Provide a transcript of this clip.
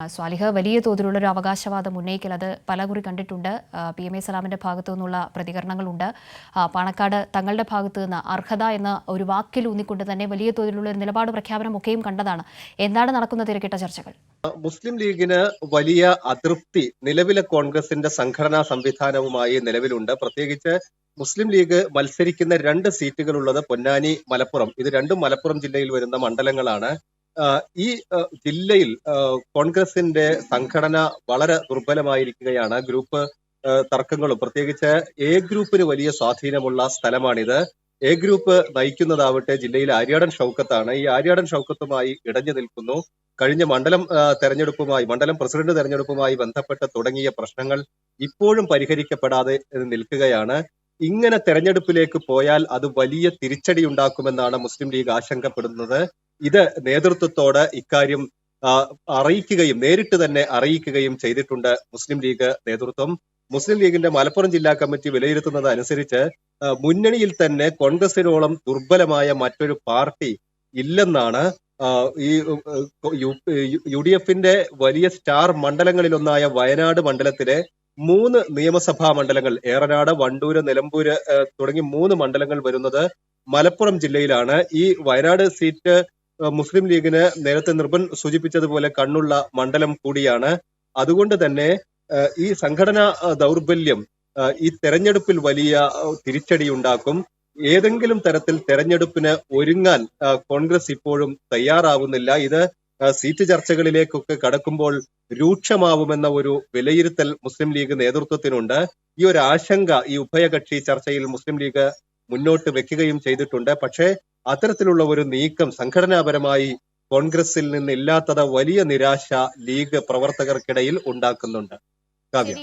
സ്വാലിഹ് വലിയ തോതിലുള്ള ഒരു അവകാശവാദം ഉന്നയിക്കൽ അത് പലകുറി കണ്ടിട്ടുണ്ട്. PMA സലാമിന്റെ ഭാഗത്തു നിന്നുള്ള പ്രതികരണങ്ങളുണ്ട്. പാണക്കാട് തങ്ങളുടെ ഭാഗത്തു നിന്ന് അർഹത എന്ന ഒരു വാക്കിൽ ഊന്നിക്കൊണ്ട് തന്നെ വലിയ തോതിലുള്ള ഒരു നിലപാട് പ്രഖ്യാപനം ഒക്കെയും കണ്ടതാണ്. എന്താണ് നടക്കുന്ന തിരക്കിട്ട ചർച്ചകൾ? മുസ്ലിം ലീഗിന് വലിയ അതൃപ്തി നിലവിലെ കോൺഗ്രസിന്റെ സംഘടനാ സംവിധാനവുമായി നിലവിലുണ്ട്. പ്രത്യേകിച്ച് മുസ്ലിം ലീഗ് മത്സരിക്കുന്ന 2 സീറ്റുകളുള്ളത് പൊന്നാനി, മലപ്പുറം. ഇത് രണ്ടും മലപ്പുറം ജില്ലയിൽ വരുന്ന മണ്ഡലങ്ങളാണ്. ഈ ജില്ലയിൽ കോൺഗ്രസിന്റെ സംഘടന വളരെ ദുർബലമായിരിക്കുകയാണ്. ഗ്രൂപ്പ് തർക്കങ്ങളും പ്രത്യേകിച്ച് എ ഗ്രൂപ്പിന് വലിയ സ്വാധീനമുള്ള സ്ഥലമാണിത്. എ ഗ്രൂപ്പ് നയിക്കുന്നതാവട്ടെ ജില്ലയിലെ ആര്യാടൻ ഷൗക്കത്താണ്. ഈ ആര്യാടൻ ഷൗക്കത്തുമായി ഇടഞ്ഞു നിൽക്കുന്നു. കഴിഞ്ഞ മണ്ഡലം പ്രസിഡന്റ് തെരഞ്ഞെടുപ്പുമായി ബന്ധപ്പെട്ട് തുടങ്ങിയ പ്രശ്നങ്ങൾ ഇപ്പോഴും പരിഹരിക്കപ്പെടാതെ നിൽക്കുകയാണ്. ഇങ്ങനെ തെരഞ്ഞെടുപ്പിലേക്ക് പോയാൽ അത് വലിയ തിരിച്ചടി ഉണ്ടാക്കുമെന്നാണ് മുസ്ലിം ലീഗ് ആശങ്കപ്പെടുന്നത്. ഇത് നേതൃത്വത്തോട് ഇക്കാര്യം നേരിട്ട് തന്നെ അറിയിക്കുകയും ചെയ്തിട്ടുണ്ട് മുസ്ലിം ലീഗ് നേതൃത്വം. മുസ്ലിം ലീഗിന്റെ മലപ്പുറം ജില്ലാ കമ്മിറ്റി വിലയിരുത്തുന്നത് അനുസരിച്ച് മുന്നണിയിൽ തന്നെ കോൺഗ്രസിനോളം ദുർബലമായ മറ്റൊരു പാർട്ടി ഇല്ലെന്നാണ്. ഈ UDFന്റെ വലിയ സ്റ്റാർ മണ്ഡലങ്ങളിലൊന്നായ വയനാട് മണ്ഡലത്തിലെ 3 നിയമസഭാ മണ്ഡലങ്ങൾ, ഏറനാട്, വണ്ടൂര്, നിലമ്പൂര് തുടങ്ങി 3 മണ്ഡലങ്ങൾ വരുന്നത് മലപ്പുറം ജില്ലയിലാണ്. ഈ വയനാട് സീറ്റ് മുസ്ലിം ലീഗിന് നേരത്തെ നിർബൻ സൂചിപ്പിച്ചതുപോലെ കണ്ണുള്ള മണ്ഡലം കൂടിയാണ്. അതുകൊണ്ട് തന്നെ ഈ സംഘടനാ ദൗർബല്യം ഈ തെരഞ്ഞെടുപ്പിൽ വലിയ തിരിച്ചടി ഉണ്ടാക്കും. ഏതെങ്കിലും തരത്തിൽ തെരഞ്ഞെടുപ്പിന് ഒരുങ്ങാൻ കോൺഗ്രസ് ഇപ്പോഴും തയ്യാറാവുന്നില്ല. ഇത് സീറ്റ് ചർച്ചകളിലേക്കൊക്കെ കടക്കുമ്പോൾ രൂക്ഷമാവുമെന്ന ഒരു വിലയിരുത്തൽ മുസ്ലിം ലീഗ് നേതൃത്വത്തിനുണ്ട്. ഈ ഒരു ആശങ്ക ഈ ഉഭയകക്ഷി ചർച്ചയിൽ മുസ്ലിം ലീഗ് മുന്നോട്ട് വെക്കുകയും ചെയ്തിട്ടുണ്ട്. പക്ഷേ അത്തരത്തിലുള്ള ഒരു നീക്കം സംഘടനാപരമായി കോൺഗ്രസിൽ നിന്നില്ലാത്തത് വലിയ നിരാശ ലീഗ് പ്രവർത്തകർക്കിടയിൽ ഉണ്ടാക്കുന്നുണ്ട്. കാവ്യ.